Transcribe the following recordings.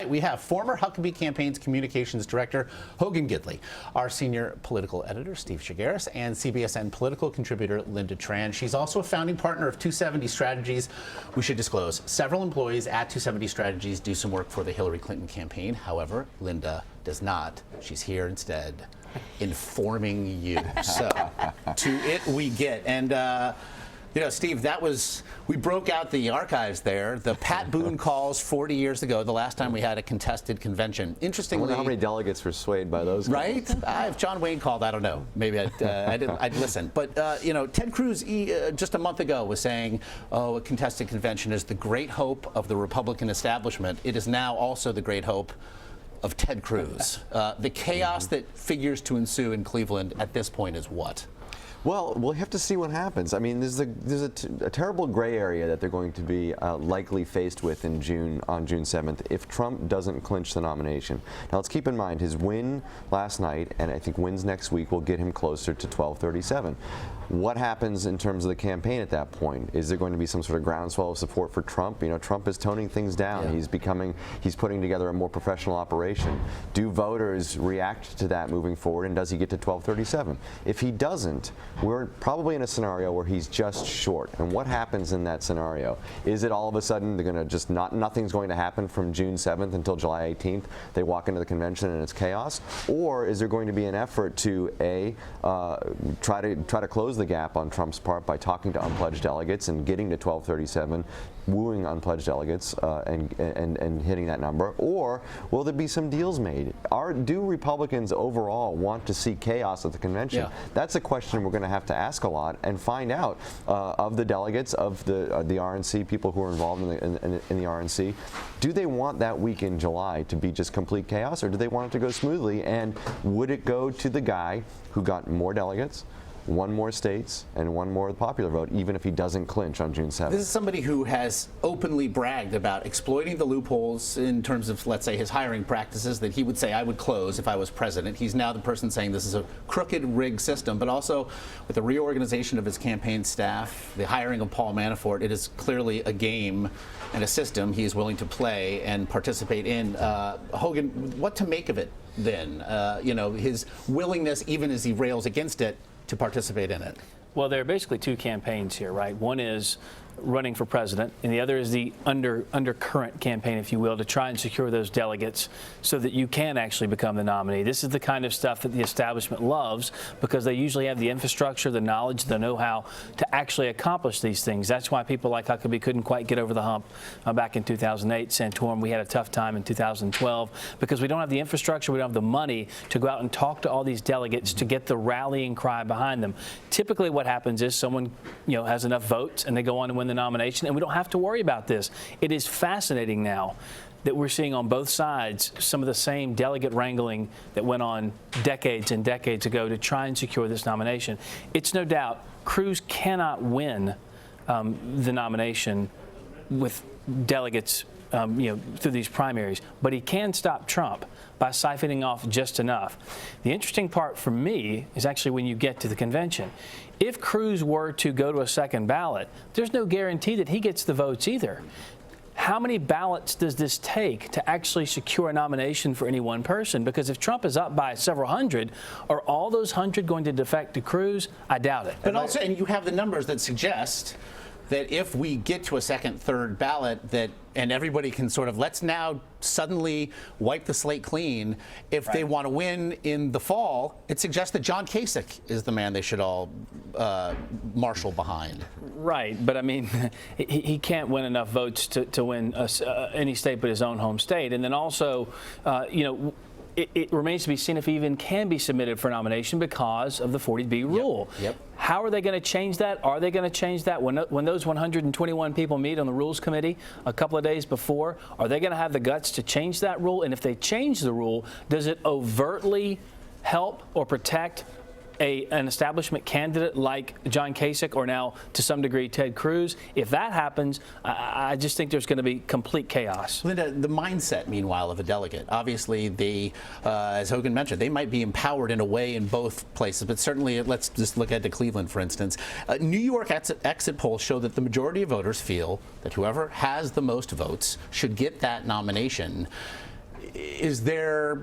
we have former Huckabee Campaign's Communications Director, Hogan Gidley, our senior political editor, Steve Chaggaris, and CBSN political contributor, Lynda Tran. She's also a founding partner of 270 Strategies. We should disclose, several employees at 270 Strategies do some work for the Hillary Clinton campaign. However, Lynda does not. She's here instead, informing you. So, to it we get. And, you know, Steve, we broke out the archives there. The Pat Boone calls 40 years ago, the last time we had a contested convention. Interestingly, I wonder how many delegates were swayed by those calls. Right? If John Wayne called, I don't know. Maybe I'd listen. But, you know, Ted Cruz just a month ago was saying, oh, a contested convention is the great hope of the Republican establishment. It is now also the great hope of Ted Cruz. The chaos that figures to ensue in Cleveland at this point is what? Well, we'll have to see what happens. I mean, there's a terrible gray area that they're going to be likely faced with on June 7th if Trump doesn't clinch the nomination. Now, let's keep in mind his win last night, and I think wins next week will get him closer to 1237. What happens in terms of the campaign at that point? Is there going to be some sort of groundswell of support for Trump? You know, Trump is toning things down. Yeah. He's putting together a more professional operation. Do voters react to that moving forward, and does he get to 1237? If he doesn't, we're probably in a scenario where he's just short. And what happens in that scenario? Is it all of a sudden they're going to just nothing's going to happen from June 7th until July 18th? They walk into the convention and it's chaos? Or is there going to be an effort to try to close the gap on Trump's part by talking to unpledged delegates and getting to 1237, wooing unpledged delegates and hitting that number? Or will there be some deals made? Do Republicans overall want to see chaos at the convention? Yeah. That's a question we're going to have to ask a lot and find out of the delegates, of the RNC, people who are involved in the RNC. Do they want that week in July to be just complete chaos, or do they want it to go smoothly? And would it go to the guy who got more delegates, one more states, and one more popular vote, even if he doesn't clinch on June 7th. This is somebody who has openly bragged about exploiting the loopholes in terms of, let's say, his hiring practices that he would say I would close if I was president. He's now the person saying this is a crooked, rigged system, but also with the reorganization of his campaign staff, the hiring of Paul Manafort, it is clearly a game and a system he is willing to play and participate in. Hogan, what to make of it then? You know, his willingness, even as he rails against it, to participate in it? Well, there are basically two campaigns here, right? One is running for president, and the other is the undercurrent campaign, if you will, to try and secure those delegates so that you can actually become the nominee. This is the kind of stuff that the establishment loves because they usually have the infrastructure, the knowledge, the know-how to actually accomplish these things. That's why people like Huckabee couldn't quite get over the hump back in 2008. Santorum, we had a tough time in 2012 because we don't have the infrastructure, we don't have the money to go out and talk to all these delegates to get the rallying cry behind them. Typically what happens is someone, you know, has enough votes and they go on to win the nomination, and we don't have to worry about this. It is fascinating now that we're seeing on both sides some of the same delegate wrangling that went on decades and decades ago to try and secure this nomination. It's no doubt Cruz cannot win the nomination with delegates you know, through these primaries, but he can stop Trump by siphoning off just enough. The interesting part for me is actually when you get to the convention. If Cruz were to go to a second ballot, there's no guarantee that he gets the votes either. How many ballots does this take to actually secure a nomination for any one person? Because if Trump is up by several hundred, are all those 100 going to defect to Cruz? I doubt it. But also, and you have the numbers that suggest that if we get to a second, third ballot, and everybody can sort of, let's now suddenly wipe the slate clean. If they want to win in the fall, it suggests that John Kasich is the man they should all marshal behind. Right, but I mean, he can't win enough votes to win any state but his own home state. And then also, you know, it remains to be seen if he even can be submitted for nomination because of the 40B rule. Yep. How are they going to change that? Are they going to change that when those 121 people meet on the Rules Committee a couple of days before? Are they going to have the guts to change that rule? And if they change the rule, does it overtly help or protect an establishment candidate like John Kasich or now to some degree Ted Cruz? If that happens, I just think there's going to be complete chaos. Lynda, the mindset, meanwhile, of a delegate, obviously, as Hogan mentioned, they might be empowered in a way in both places, but certainly let's just look at Cleveland, for instance. New York exit polls show that the majority of voters feel that whoever has the most votes should get that nomination. is there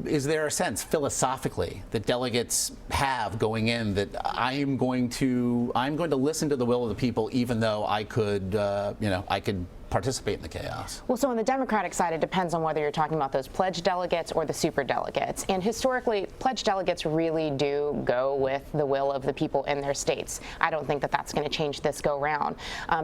a sense philosophically that delegates have going in that I'm going to listen to the will of the people, even though I could I could participate in the chaos? Well, so on the Democratic side, it depends on whether you're talking about those pledged delegates or the super delegates. And historically, pledged delegates really do go with the will of the people in their states. I don't think that that's going to change this go round.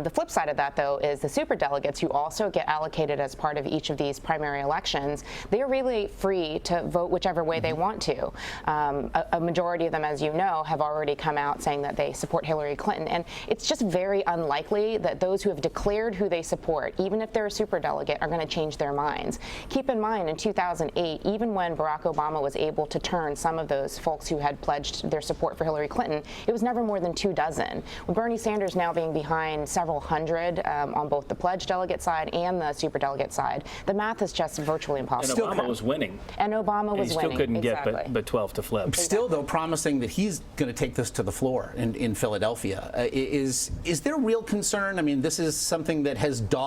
The flip side of that, though, is the super delegates who also get allocated as part of each of these primary elections. They're really free to vote whichever way they want to. A majority of them, as you know, have already come out saying that they support Hillary Clinton. And it's just very unlikely that those who have declared who they support, even if they're a superdelegate, are going to change their minds. Keep in mind, in 2008, even when Barack Obama was able to turn some of those folks who had pledged their support for Hillary Clinton, it was never more than 24. With Bernie Sanders now being behind several hundred on both the pledged delegate side and the superdelegate side, the math is just virtually impossible. And Obama was winning. And Obama was he winning. Still couldn't exactly. get but 12 to flip. Still, though, promising that he's going to take this to the floor in Philadelphia. Is there real concern? I mean, this is something that has dogged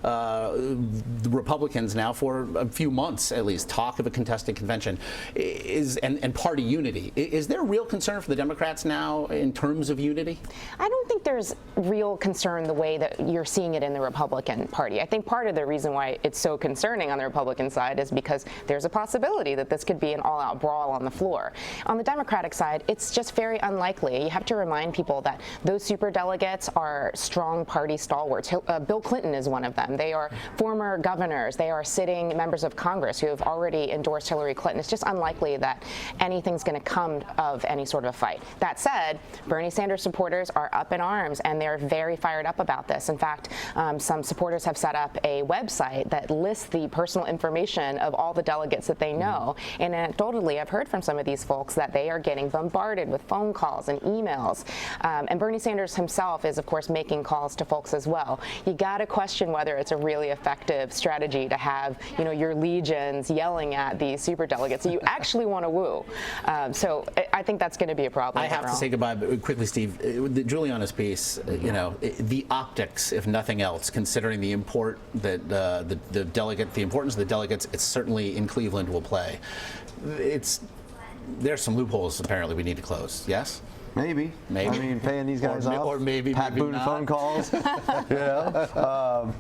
the Republicans now for a few months, at least. Talk of a contested convention and party unity. Is there real concern for the Democrats now in terms of unity? I don't think there's real concern the way that you're seeing it in the Republican Party. I think part of the reason why it's so concerning on the Republican side is because there's a possibility that this could be an all-out brawl on the floor. On the Democratic side, it's just very unlikely. You have to remind people that those superdelegates are strong party stalwarts. Bill Clinton is one of them. They are former governors. They are sitting members of Congress who have already endorsed Hillary Clinton. It's just unlikely that anything's going to come of any sort of a fight. That said, Bernie Sanders supporters are up in arms, and they're very fired up about this. In fact, some supporters have set up a website that lists the personal information of all the delegates that they know. And anecdotally, I've heard from some of these folks that they are getting bombarded with phone calls and emails. And Bernie Sanders himself is, of course, making calls to folks as well. You got to question whether it's a really effective strategy to have, your legions yelling at these superdelegates that you actually want to woo. So I think that's going to be a problem. I have to say goodbye quickly, Steve. Juliana's piece, the optics, if nothing else, considering the importance of the delegates, it's certainly in Cleveland will play. There's some loopholes apparently we need to close. Yes. Maybe. I mean, paying these guys off, or maybe Pat Boone not. phone calls.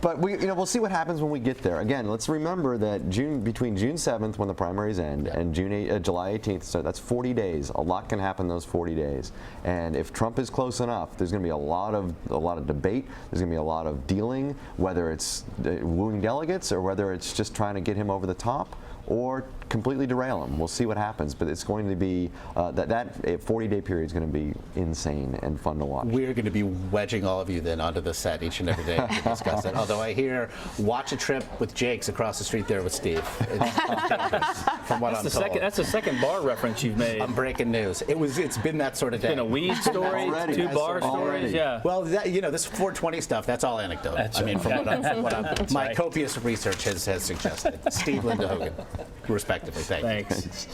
But we'll see what happens when we get there. Again, let's remember that between June 7th, when the primaries end, and July 18th, so that's 40 days. A lot can happen those 40 days. And if Trump is close enough, there's going to be a lot of debate. There's going to be a lot of dealing, whether it's wooing delegates or whether it's just trying to get him over the top, or completely derail him. We'll see what happens, but it's going to be that 40-day period is going to be insane and fun to watch. We're going to be wedging all of you then onto the set each and every day to discuss it. Although I hear watch a trip with Jake's across the street there with Steve. From what I'm told. That's the second bar reference you've made. I'm breaking news. It's been that sort of day. It's been a weed story, Already. 2 bar stories. Already. Yeah. Well, this 420 stuff, that's all anecdote. From what my copious research has suggested. Steve, Lynda, Hogan, respectively. Thank you. Thanks.